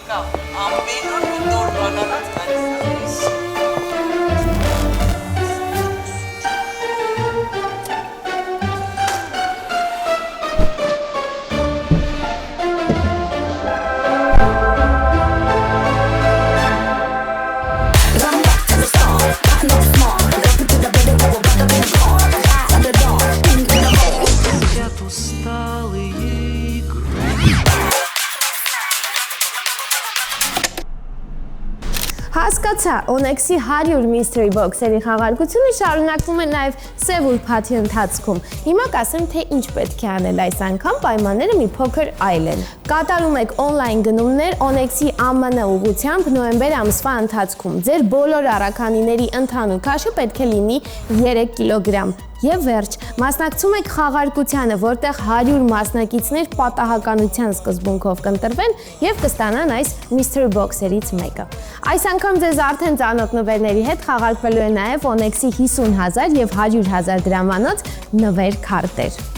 Միկա, ամեն օր մի նոր բանանած գալիս է։ Հասկացա, Onyx-ի 100 mystery box-երի խաղարկությունը շարունակվում է նաև սև ուրբաթի ընթացքում։ Հիմա կասեմ, թե ինչ պետք է անել այս անգամ, պայմանները մի փոքր այլ են։ Կատարում եք on-line գնումներ Onyx-ի ԱՄՆ ուղղությամբ նոյեմբեր ամսվա ընթացքում։ Ձեր բոլոր առաքանիների ընդհանուր քաշը պետք է լինի 3 կիլոգրամ։ Եվ վերջ, մասնակցում եք խաղարկությանը, որտեղ 100 մասնակիցներ պատահականության սկզբունքով կընտրվեն եւ կստանան այս mystery box-երից մեկը։ Այս անգամ ձեզ արդեն ծանոթ նվերների հետ խաղարկվելու է նաեւ Onyx-ի 50,000 եւ 100,000 դրամանոց նվեր քարտեր։